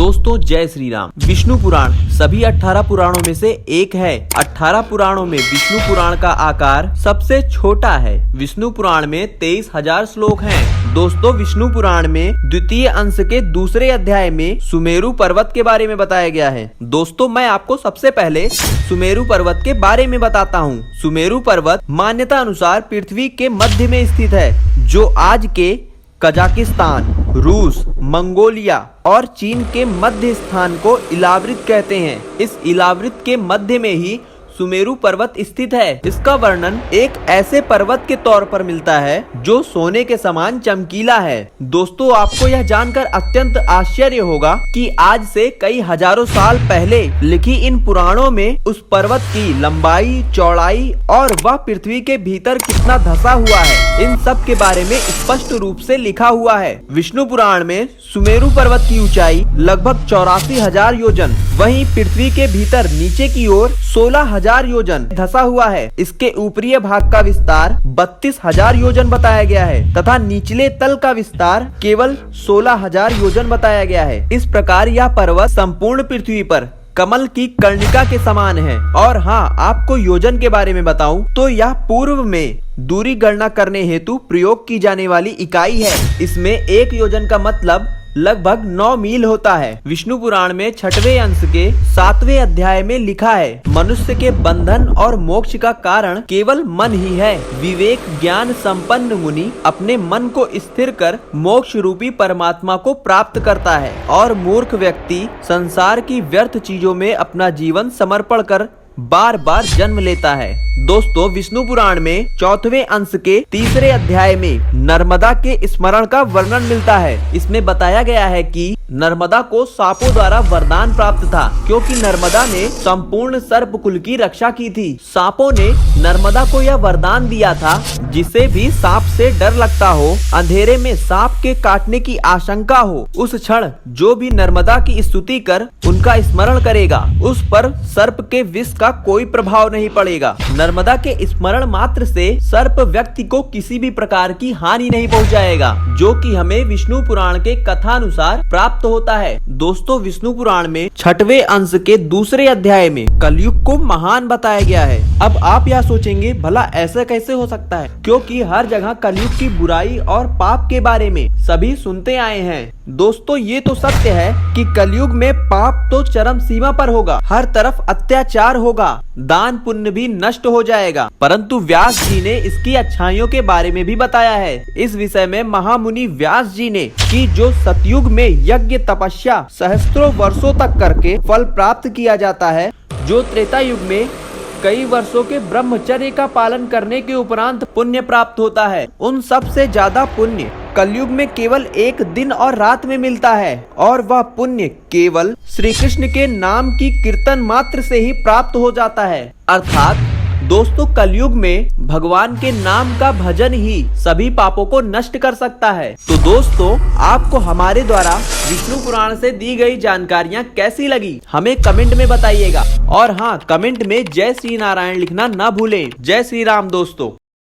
दोस्तों जय श्री राम। विष्णु पुराण सभी 18 पुराणों में से एक है। 18 पुराणों में विष्णु पुराण का आकार सबसे छोटा है। विष्णु पुराण में 23,000 श्लोक हैं। दोस्तों विष्णु पुराण में द्वितीय अंश के दूसरे अध्याय में सुमेरु पर्वत के बारे में बताया गया है। दोस्तों मैं आपको सबसे पहले सुमेरु पर्वत के बारे में बताता हूँ। सुमेरु पर्वत मान्यता अनुसार पृथ्वी के मध्य में स्थित है, जो आज के कजाकिस्तान, रूस, मंगोलिया और चीन के मध्य स्थान को इलावृत कहते हैं। इस इलावृत के मध्य में ही सुमेरु पर्वत स्थित है। इसका वर्णन एक ऐसे पर्वत के तौर पर मिलता है जो सोने के समान चमकीला है। दोस्तों आपको यह जानकर अत्यंत आश्चर्य होगा कि आज से कई हजारों साल पहले लिखी इन पुराणों में उस पर्वत की लंबाई, चौड़ाई और वह पृथ्वी के भीतर कितना धंसा हुआ है, इन सब के बारे में स्पष्ट रूप से लिखा हुआ है। विष्णु पुराण में सुमेरु पर्वत की ऊंचाई लगभग 84,000 योजन, वहीं पृथ्वी के भीतर नीचे की ओर 16,000 योजन धंसा हुआ है। इसके ऊपरी भाग का विस्तार 32,000 योजन बताया गया है तथा निचले तल का विस्तार केवल 16,000 योजन बताया गया है। इस प्रकार यह पर्वत संपूर्ण पृथ्वी पर कमल की कर्णिका के समान है। और हाँ, आपको योजन के बारे में बताऊं तो यह पूर्व में दूरी गणना करने हेतु प्रयोग की जाने वाली इकाई है। इसमें एक योजन का मतलब लगभग 9 मील होता है। विष्णु पुराण में 6वें अंश के 7वें अध्याय में लिखा है, मनुष्य के बंधन और मोक्ष का कारण केवल मन ही है। विवेक ज्ञान संपन्न मुनि अपने मन को स्थिर कर मोक्ष रूपी परमात्मा को प्राप्त करता है और मूर्ख व्यक्ति संसार की व्यर्थ चीजों में अपना जीवन समर्पण कर बार बार जन्म लेता है। दोस्तों विष्णु पुराण में 4वें अंश के 3रे अध्याय में नर्मदा के स्मरण का वर्णन मिलता है। इसमें बताया गया है कि नर्मदा को सांपों द्वारा वरदान प्राप्त था, क्योंकि नर्मदा ने संपूर्ण सर्प कुल की रक्षा की थी। सांपों ने नर्मदा को यह वरदान दिया था, जिसे भी सांप से डर लगता हो, अंधेरे में सांप के काटने की आशंका हो, उस क्षण जो भी नर्मदा की स्तुति कर उनका स्मरण करेगा, उस पर सर्प के विष का कोई प्रभाव नहीं पड़ेगा। नर्मदा के स्मरण मात्र से सर्प व्यक्ति को किसी भी प्रकार की हानि नहीं पहुंचाएगा, जो कि हमें विष्णु पुराण के कथानुसार प्राप्त होता है। दोस्तों विष्णु पुराण में 6वें अंश के दूसरे अध्याय में कलयुग को महान बताया गया है। अब आप यह सोचेंगे भला ऐसा कैसे हो सकता है, क्योंकि हर जगह कलयुग की बुराई और पाप के बारे में सभी सुनते आए हैं। दोस्तों ये तो सत्य है कि कलयुग में पाप तो चरम सीमा पर होगा, हर तरफ अत्याचार होगा, दान पुण्य भी नष्ट हो जाएगा। परंतु व्यास जी ने इसकी अच्छाइयों के बारे में भी बताया है। इस विषय में महामुनि व्यास जी ने कि जो सतयुग में यज्ञ तपस्या सहस्त्रों वर्षों तक करके फल प्राप्त किया जाता है, जो त्रेता युग में कई वर्षों के ब्रह्मचर्य का पालन करने के उपरांत पुण्य प्राप्त होता है, उन सब से ज्यादा पुण्य कलयुग में केवल एक दिन और रात में मिलता है। और वह पुण्य केवल श्री कृष्ण के नाम की कीर्तन मात्र से ही प्राप्त हो जाता है। अर्थात दोस्तों कलयुग में भगवान के नाम का भजन ही सभी पापों को नष्ट कर सकता है। तो दोस्तों आपको हमारे द्वारा विष्णु पुराण से दी गई जानकारियाँ कैसी लगी, हमें कमेंट में बताइएगा। और हाँ, कमेंट में जय श्री नारायण लिखना ना भूलें। जय श्री राम दोस्तों।